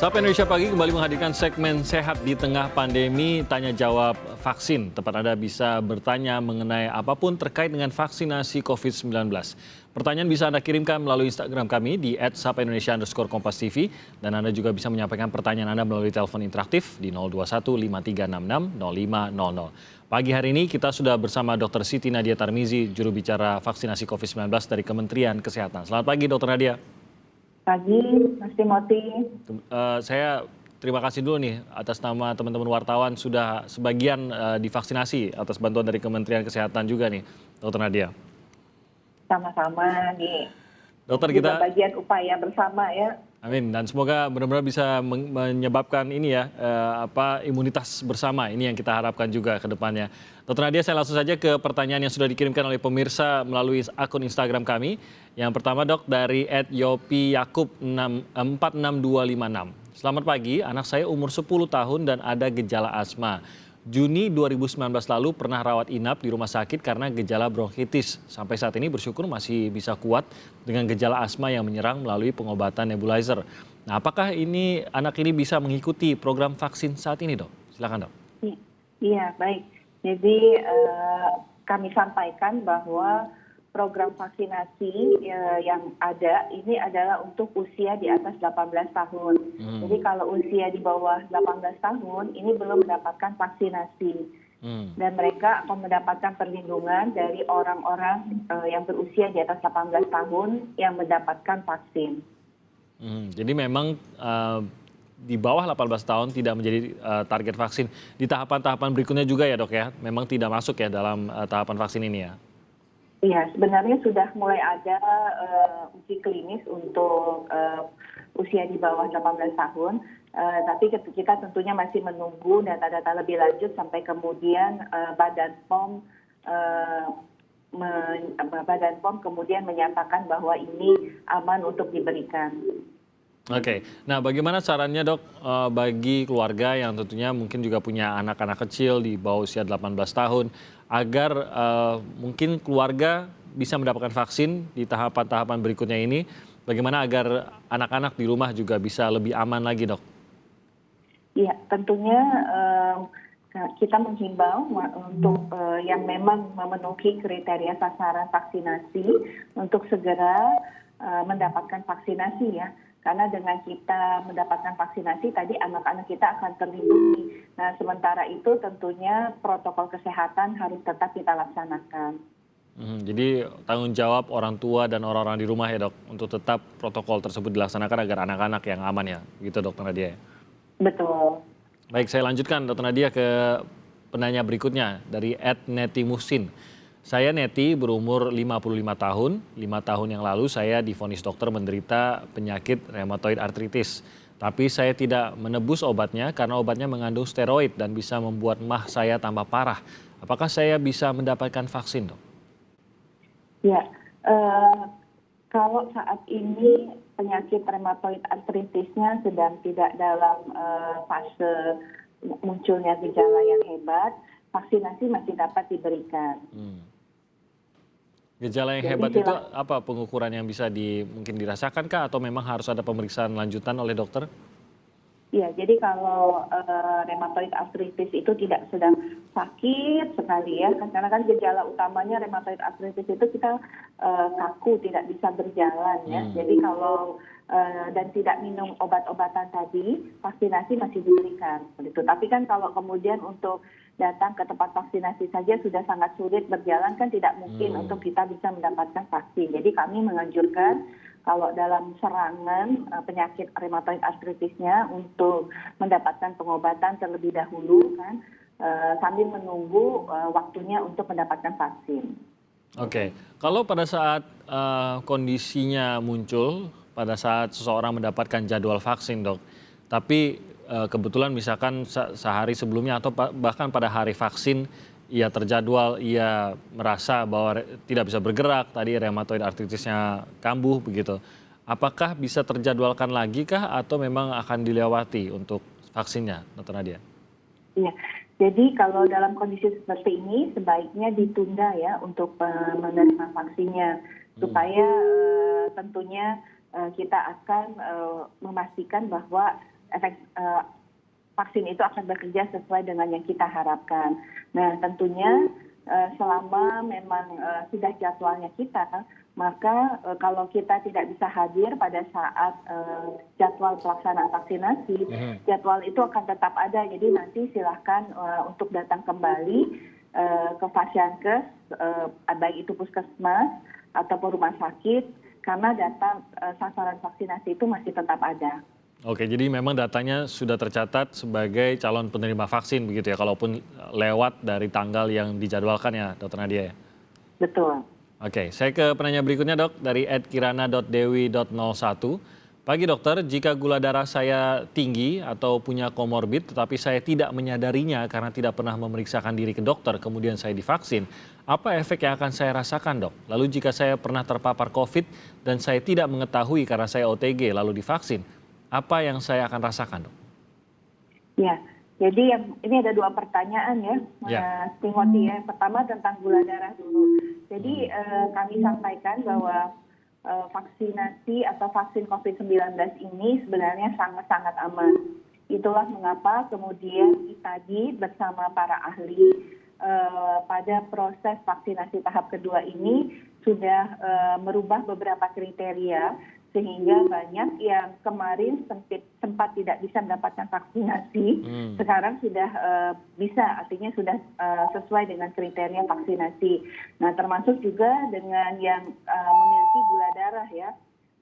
Sapa Indonesia Pagi kembali menghadirkan segmen Sehat di Tengah Pandemi Tanya Jawab Vaksin. Tempat Anda bisa bertanya mengenai apapun terkait dengan vaksinasi COVID-19. Pertanyaan bisa Anda kirimkan melalui Instagram kami di @sapaindonesia_kompastv dan Anda juga bisa menyampaikan pertanyaan Anda melalui telepon interaktif di 02153660500. Pagi hari ini kita sudah bersama Dr. Siti Nadia Tarmizi, juru bicara vaksinasi COVID-19 dari Kementerian Kesehatan. Selamat pagi Dr. Nadia. Pagi, Mas Timothy. Saya terima kasih dulu nih atas nama teman-teman wartawan sudah sebagian divaksinasi atas bantuan dari Kementerian Kesehatan juga nih, Dr. Nadia. Sama-sama nih. Dokter Juga kita, bagian upaya bersama ya. amin, dan semoga benar-benar bisa menyebabkan ini ya imunitas bersama ini yang kita harapkan juga ke depannya. Dr. Nadia, saya langsung saja ke pertanyaan yang sudah dikirimkan oleh pemirsa melalui akun Instagram kami. Yang pertama Dok dari @yopi_yakub46256. Selamat pagi, anak saya umur 10 tahun dan ada gejala asma. Juni 2019 lalu pernah rawat inap di rumah sakit karena gejala bronkitis. Sampai saat ini bersyukur masih bisa kuat dengan gejala asma yang menyerang melalui pengobatan nebulizer. Nah, apakah anak ini bisa mengikuti program vaksin saat ini, Dok? Silakan, Dok. Iya, baik. Jadi kami sampaikan bahwa program vaksinasi yang ada ini adalah untuk usia di atas 18 tahun. Jadi kalau usia di bawah 18 tahun ini belum mendapatkan vaksinasi. Dan mereka akan mendapatkan perlindungan dari orang-orang yang berusia di atas 18 tahun yang mendapatkan vaksin. Jadi memang di bawah 18 tahun tidak menjadi target vaksin. Di tahapan-tahapan berikutnya juga ya Dok ya, memang tidak masuk ya dalam tahapan vaksin ini ya? Iya, sebenarnya sudah mulai ada uji klinis untuk usia di bawah 18 tahun, tapi kita tentunya masih menunggu data-data lebih lanjut sampai kemudian Badan POM kemudian menyatakan bahwa ini aman untuk diberikan. Oke, nah bagaimana sarannya Dok bagi keluarga yang tentunya mungkin juga punya anak-anak kecil di bawah usia 18 tahun agar mungkin keluarga bisa mendapatkan vaksin di tahapan-tahapan berikutnya ini, bagaimana agar anak-anak di rumah juga bisa lebih aman lagi Dok? Iya, tentunya kita menghimbau untuk yang memang memenuhi kriteria sasaran vaksinasi untuk segera mendapatkan vaksinasi ya. Karena dengan kita mendapatkan vaksinasi tadi anak-anak kita akan terlindungi. Nah sementara itu tentunya protokol kesehatan harus tetap kita laksanakan. Jadi tanggung jawab orang tua dan orang-orang di rumah ya Dok untuk tetap protokol tersebut dilaksanakan agar anak-anak yang aman ya, gitu Dokter Nadia ya? Betul. Baik, saya lanjutkan Dokter Nadia ke penanya berikutnya dari @netimusin. Saya Neti berumur 55 tahun. 5 tahun yang lalu saya divonis dokter menderita penyakit rheumatoid arthritis. Tapi saya tidak menebus obatnya karena obatnya mengandung steroid dan bisa membuat mah saya tambah parah. Apakah saya bisa mendapatkan vaksin, Dok? Ya, kalau saat ini penyakit rheumatoid arthritisnya sedang tidak dalam fase munculnya gejala yang hebat, vaksinasi masih dapat diberikan. Gejala yang hebat itu apa pengukuran yang bisa mungkin dirasakan kah atau memang harus ada pemeriksaan lanjutan oleh dokter? Iya, jadi kalau rheumatoid arthritis itu tidak sedang sakit sekali ya, karena kan gejala utamanya rheumatoid arthritis itu kita kaku, tidak bisa berjalan ya. Jadi kalau dan tidak minum obat-obatan tadi, vaksinasi masih diberikan. Begitu. Tapi kan kalau kemudian untuk datang ke tempat vaksinasi saja sudah sangat sulit berjalan, kan tidak mungkin untuk kita bisa mendapatkan vaksin. Jadi kami menganjurkan kalau dalam serangan penyakit rheumatoid arthritisnya untuk mendapatkan pengobatan terlebih dahulu kan sambil menunggu waktunya untuk mendapatkan vaksin. Oke, kalau pada saat kondisinya muncul, pada saat seseorang mendapatkan jadwal vaksin Dok, tapi kebetulan misalkan sehari sebelumnya atau bahkan pada hari vaksin ia terjadwal, ia merasa bahwa tidak bisa bergerak, tadi rheumatoid arthritisnya kambuh begitu. Apakah bisa terjadwalkan lagi kah atau memang akan dilewati untuk vaksinnya, Dr. Nadia? Iya, jadi kalau dalam kondisi seperti ini sebaiknya ditunda ya untuk menerima vaksinnya supaya tentunya kita akan memastikan bahwa efek vaksin itu akan bekerja sesuai dengan yang kita harapkan. Nah, tentunya selama memang sudah jadwalnya kita, maka kalau kita tidak bisa hadir pada saat jadwal pelaksanaan vaksinasi, jadwal itu akan tetap ada. Jadi nanti silahkan untuk datang kembali ke Fasiankes, baik itu puskesmas ataupun rumah sakit, karena data sasaran vaksinasi itu masih tetap ada. Oke, jadi memang datanya sudah tercatat sebagai calon penerima vaksin begitu ya, kalaupun lewat dari tanggal yang dijadwalkan ya, Dr. Nadia ya? Betul. Oke, saya ke penanya berikutnya dok, dari @kirana.dewi.01. Pagi dokter, jika gula darah saya tinggi atau punya komorbid tetapi saya tidak menyadarinya karena tidak pernah memeriksakan diri ke dokter, kemudian saya divaksin, apa efek yang akan saya rasakan dok? Lalu jika saya pernah terpapar COVID dan saya tidak mengetahui karena saya OTG lalu divaksin, apa yang saya akan rasakan dok? Ya, jadi ini ada 2 pertanyaan ya, Mas Timothy ya. Pertama tentang gula darah dulu. Jadi kami sampaikan bahwa vaksinasi atau vaksin COVID-19 ini sebenarnya sangat-sangat aman. Itulah mengapa kemudian tadi bersama para ahli pada proses vaksinasi tahap kedua ini sudah merubah beberapa kriteria, sehingga banyak yang kemarin sempat tidak bisa mendapatkan vaksinasi, sekarang sudah bisa, artinya sudah sesuai dengan kriteria vaksinasi. Nah, termasuk juga dengan yang memiliki gula darah ya.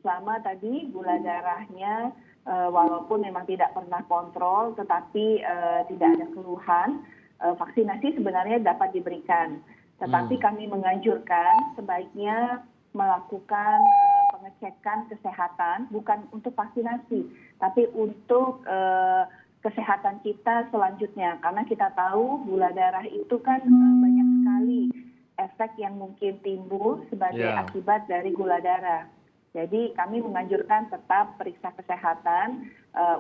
Selama tadi gula darahnya walaupun memang tidak pernah kontrol, tetapi tidak ada keluhan, vaksinasi sebenarnya dapat diberikan. Tetapi kami menganjurkan sebaiknya melakukan pengecekan kesehatan bukan untuk vaksinasi, tapi untuk kesehatan kita selanjutnya. Karena kita tahu gula darah itu kan banyak sekali efek yang mungkin timbul sebagai akibat dari gula darah. Jadi kami menganjurkan tetap periksa kesehatan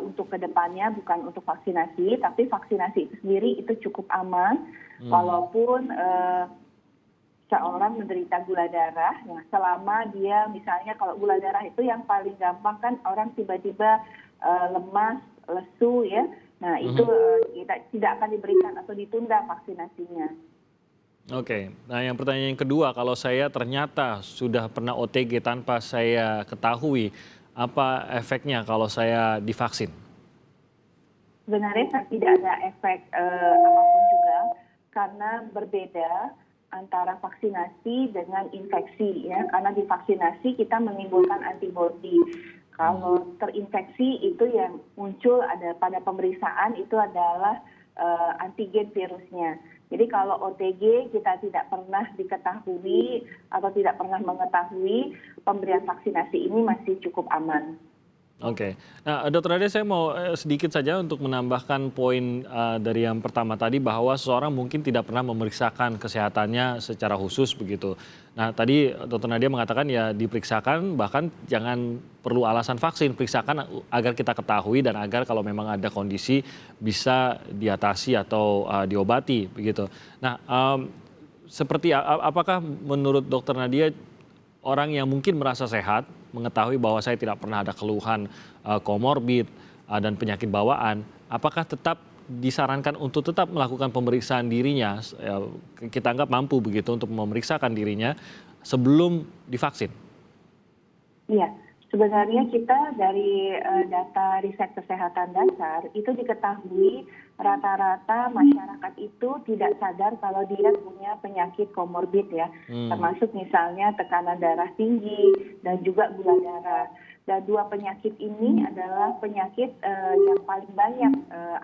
untuk kedepannya, bukan untuk vaksinasi, tapi vaksinasi itu sendiri itu cukup aman, walaupun seorang menderita gula darah, ya, selama dia misalnya kalau gula darah itu yang paling gampang kan orang tiba-tiba lemas, lesu ya, nah itu tidak akan diberikan atau ditunda vaksinasinya. Oke, nah yang pertanyaan yang kedua, kalau saya ternyata sudah pernah OTG tanpa saya ketahui, apa efeknya kalau saya divaksin? Sebenarnya tidak ada efek apapun juga, karena berbeda antara vaksinasi dengan infeksi ya, karena di vaksinasi kita menimbulkan antibodi. Kalau terinfeksi itu yang muncul ada pada pemeriksaan itu adalah antigen virusnya. Jadi kalau OTG kita tidak pernah diketahui atau tidak pernah mengetahui, pemberian vaksinasi ini masih cukup aman. Oke, nah Dr. Nadia saya mau sedikit saja untuk menambahkan poin dari yang pertama tadi bahwa seseorang mungkin tidak pernah memeriksakan kesehatannya secara khusus begitu. Nah tadi Dr. Nadia mengatakan ya diperiksakan, bahkan jangan perlu alasan vaksin, periksakan agar kita ketahui dan agar kalau memang ada kondisi bisa diatasi atau diobati begitu. Nah seperti apakah menurut Dr. Nadia orang yang mungkin merasa sehat, mengetahui bahwa saya tidak pernah ada keluhan komorbid dan penyakit bawaan, apakah tetap disarankan untuk tetap melakukan pemeriksaan dirinya, kita anggap mampu begitu untuk memeriksakan dirinya sebelum divaksin? Iya, sebenarnya kita dari data riset kesehatan dasar itu diketahui rata-rata masyarakat itu tidak sadar kalau dia punya penyakit komorbid ya, termasuk misalnya tekanan darah tinggi dan juga gula darah. Dan 2 penyakit ini adalah penyakit yang paling banyak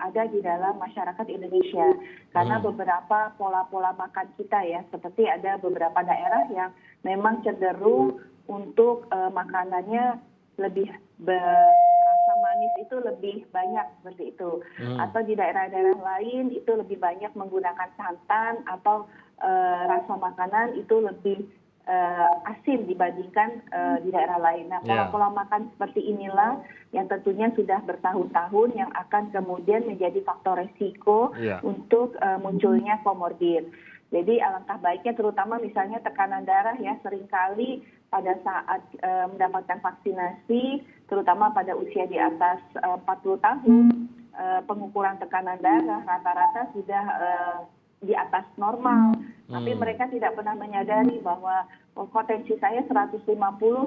ada di dalam masyarakat Indonesia. Karena beberapa pola-pola makan kita ya, seperti ada beberapa daerah yang memang cenderung untuk makanannya lebih rasa manis itu lebih banyak seperti itu. Atau di daerah-daerah lain itu lebih banyak menggunakan santan atau rasa makanan itu lebih asin dibandingkan di daerah lain. Nah, pola-pola makan seperti inilah yang tentunya sudah bertahun-tahun yang akan kemudian menjadi faktor resiko untuk munculnya komorbid. Jadi alangkah baiknya terutama misalnya tekanan darah ya, seringkali pada saat mendapatkan vaksinasi, terutama pada usia di atas 40 tahun, pengukuran tekanan darah rata-rata sudah di atas normal. Tapi mereka tidak pernah menyadari bahwa potensi saya 150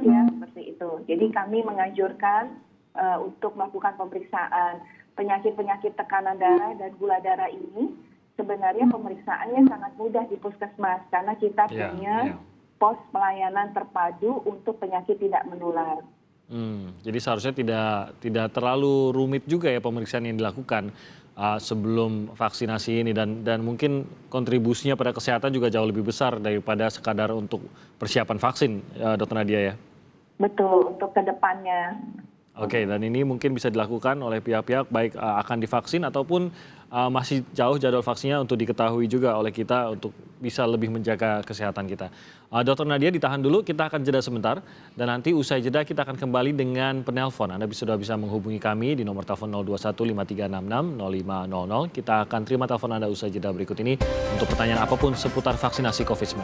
ya, seperti itu. Jadi kami menganjurkan untuk melakukan pemeriksaan penyakit-penyakit tekanan darah dan gula darah ini. Sebenarnya pemeriksaannya sangat mudah di puskesmas karena kita punya pos pelayanan terpadu untuk penyakit tidak menular. Jadi seharusnya tidak terlalu rumit juga ya pemeriksaan yang dilakukan sebelum vaksinasi ini dan mungkin kontribusinya pada kesehatan juga jauh lebih besar daripada sekadar untuk persiapan vaksin, Dr. Nadia ya. Betul, untuk kedepannya. Oke, dan ini mungkin bisa dilakukan oleh pihak-pihak baik akan divaksin ataupun masih jauh jadwal vaksinnya untuk diketahui juga oleh kita untuk bisa lebih menjaga kesehatan kita. Dr. Nadia ditahan dulu, kita akan jeda sebentar dan nanti usai jeda kita akan kembali dengan penelpon. Anda sudah bisa menghubungi kami di nomor telepon 02153660500. Kita akan terima telepon Anda usai jeda berikut ini untuk pertanyaan apapun seputar vaksinasi COVID-19.